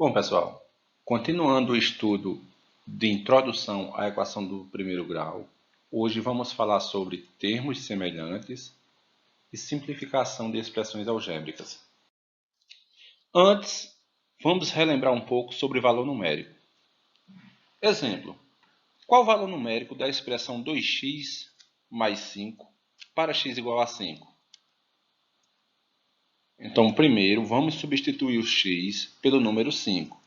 Bom, pessoal, continuando o estudo de introdução à equação do primeiro grau, hoje vamos falar sobre termos semelhantes e simplificação de expressões algébricas. Antes, vamos relembrar um pouco sobre valor numérico. Exemplo: qual o valor numérico da expressão 2x mais 5 para x igual a 5? Então, primeiro, vamos substituir o x pelo número 5.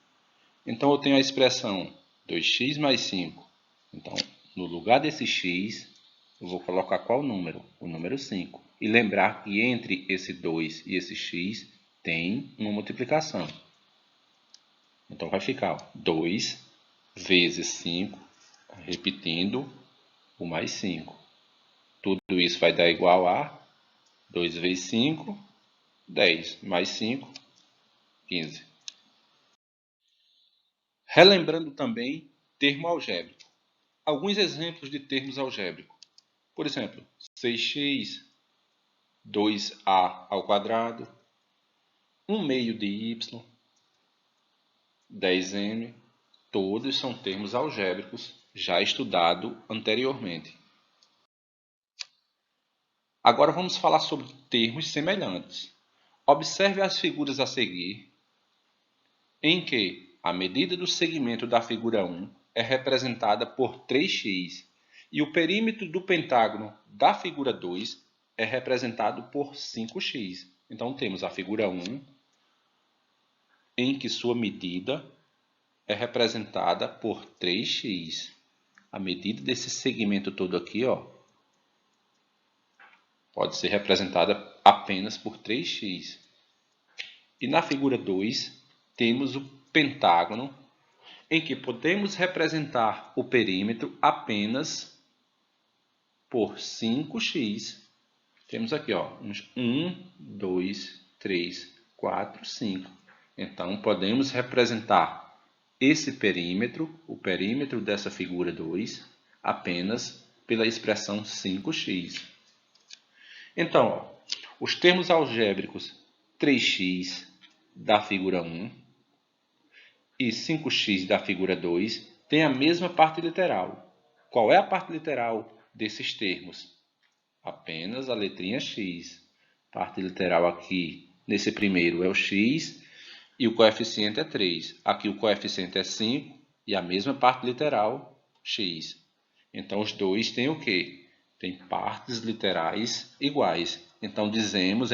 Então, eu tenho a expressão 2x mais 5. Então, no lugar desse x, eu vou colocar qual número? O número 5. E lembrar que entre esse 2 e esse x tem uma multiplicação. Então, vai ficar 2 vezes 5, repetindo o mais 5. Tudo isso vai dar igual a 2 vezes 5, 10, mais 5, 15. Relembrando também termo algébrico. Alguns exemplos de termos algébricos. Por exemplo, 6x, 2a ao quadrado, 1 meio de y, 10m, todos são termos algébricos já estudados anteriormente. Agora vamos falar sobre termos semelhantes. Observe as figuras a seguir, em que a medida do segmento da figura 1 é representada por 3x e o perímetro do pentágono da figura 2 é representado por 5x. Então, temos a figura 1, em que sua medida é representada por 3x. A medida desse segmento todo aqui, ó, pode ser representada apenas por 3x. E na figura 2, temos o pentágono, em que podemos representar o perímetro apenas por 5x. Temos aqui, ó, 1, 2, 3, 4, 5. Então, podemos representar esse perímetro, o perímetro dessa figura 2, apenas pela expressão 5x. Então, ó, os termos algébricos 3x da figura 1 e 5x da figura 2 têm a mesma parte literal. Qual é a parte literal desses termos? Apenas a letrinha x. Parte literal aqui, nesse primeiro, é o x e o coeficiente é 3. Aqui o coeficiente é 5 e a mesma parte literal, x. Então, os dois têm o quê? Tem partes literais iguais. Então, dizemos,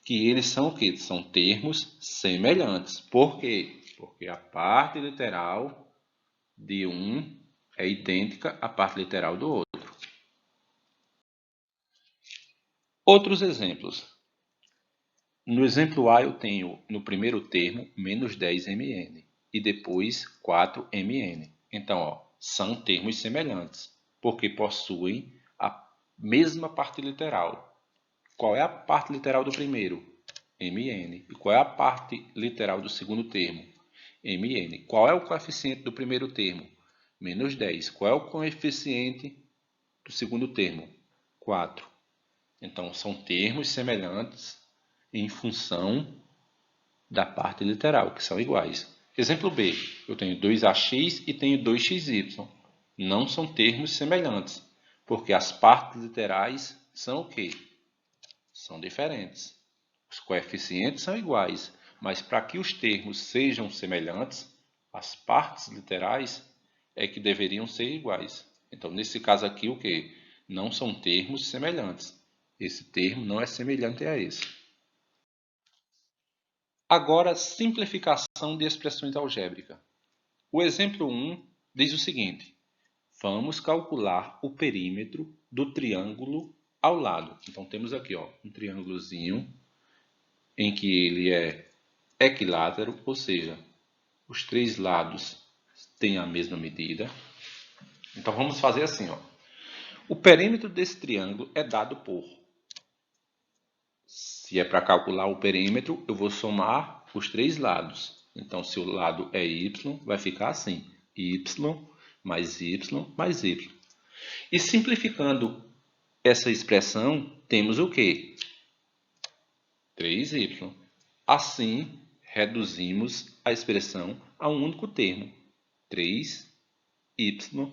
que eles são o quê? São termos semelhantes. Por quê? Porque a parte literal de um é idêntica à parte literal do outro. Outros exemplos. No exemplo A, eu tenho no primeiro termo menos 10mn e depois 4mn. Então, ó, são termos semelhantes, porque possuem a mesma parte literal. Qual é a parte literal do primeiro? mn. E qual é a parte literal do segundo termo? mn. Qual é o coeficiente do primeiro termo? Menos 10. Qual é o coeficiente do segundo termo? 4. Então, são termos semelhantes em função da parte literal, que são iguais. Exemplo B, eu tenho 2ax e tenho 2xy. Não são termos semelhantes, porque as partes literais são o quê? São diferentes. Os coeficientes são iguais, mas para que os termos sejam semelhantes, as partes literais é que deveriam ser iguais. Então, nesse caso aqui, o quê? Não são termos semelhantes. Esse termo não é semelhante a esse. Agora, simplificação de expressões algébricas. O exemplo 1 diz o seguinte: vamos calcular o perímetro do triângulo ao lado. Então, temos aqui, ó, um triângulozinho em que ele é equilátero, ou seja, os três lados têm a mesma medida. Então, vamos fazer assim, ó. O perímetro desse triângulo é dado por... Se é para calcular o perímetro, eu vou somar os três lados. Então, se o lado é y, vai ficar assim: y mais y mais y. E simplificando essa expressão, temos o quê? 3y. Assim, reduzimos a expressão a um único termo, 3y.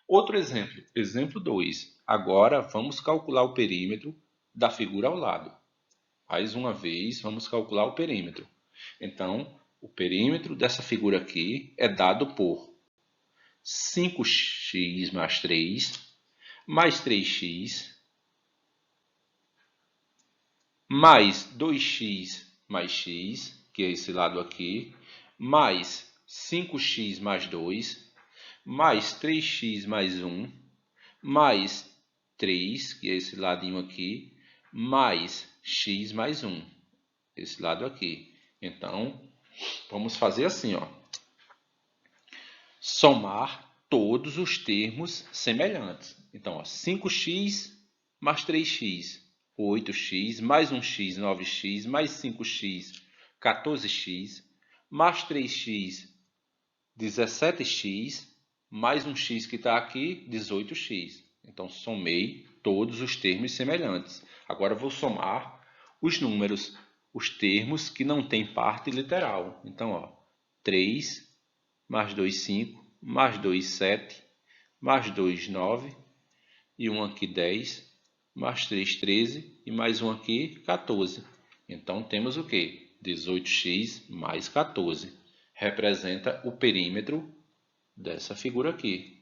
Outro exemplo, exemplo 2. Agora vamos calcular o perímetro da figura ao lado. Mais uma vez, vamos calcular o perímetro. Então, o perímetro dessa figura aqui é dado por 5x mais 3, mais 3x, mais 2x mais x, que é esse lado aqui, mais 5x mais 2, mais 3x mais 1, mais 3, que é esse ladinho aqui, mais x mais 1, esse lado aqui. Então, vamos fazer assim, ó. Somar todos os termos semelhantes. Então, ó, 5x mais 3x, 8x, mais 1x, 9x, mais 5x, 14x, mais 3x, 17x, mais um x que está aqui, 18x. Então, somei todos os termos semelhantes. Agora, vou somar os números, os termos que não têm parte literal. Então, ó, 3 mais 2, 5, mais 2, 7, mais 2, 9, e um aqui, 10, mais 3, 13, e mais um aqui, 14. Então, temos o quê? 18x mais 14. Representa o perímetro dessa figura aqui.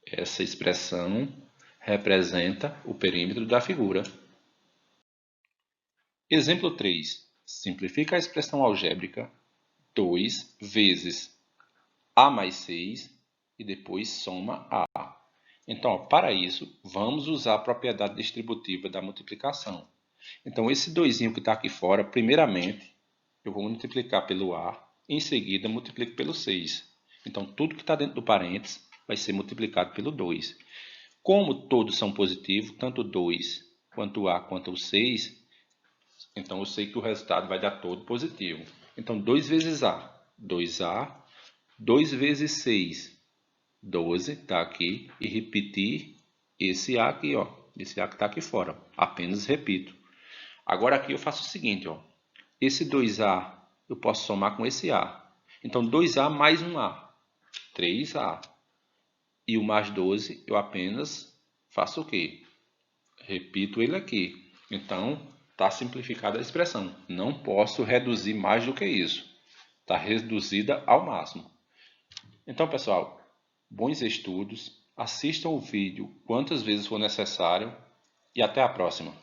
Essa expressão representa o perímetro da figura. Exemplo 3. Simplifica a expressão algébrica 2 vezes a mais 6 e depois soma a. Então, para isso, vamos usar a propriedade distributiva da multiplicação. Então, esse 2 que está aqui fora, primeiramente, eu vou multiplicar pelo a, em seguida multiplico pelo 6. Então, tudo que está dentro do parênteses vai ser multiplicado pelo 2. Como todos são positivos, tanto o 2 quanto o a quanto o 6, então eu sei que o resultado vai dar todo positivo. Então, 2 vezes a, 2a, 2 vezes 6, 12, está aqui, e repetir esse a aqui, ó, esse a que está aqui fora, apenas repito. Agora aqui eu faço o seguinte, ó, esse 2a eu posso somar com esse a. Então, 2a mais 1a, 3a. E o mais 12 eu apenas faço o quê? Repito ele aqui. Então, está simplificada a expressão. Não posso reduzir mais do que isso. Está reduzida ao máximo. Então, pessoal, bons estudos. Assistam o vídeo quantas vezes for necessário. E até a próxima.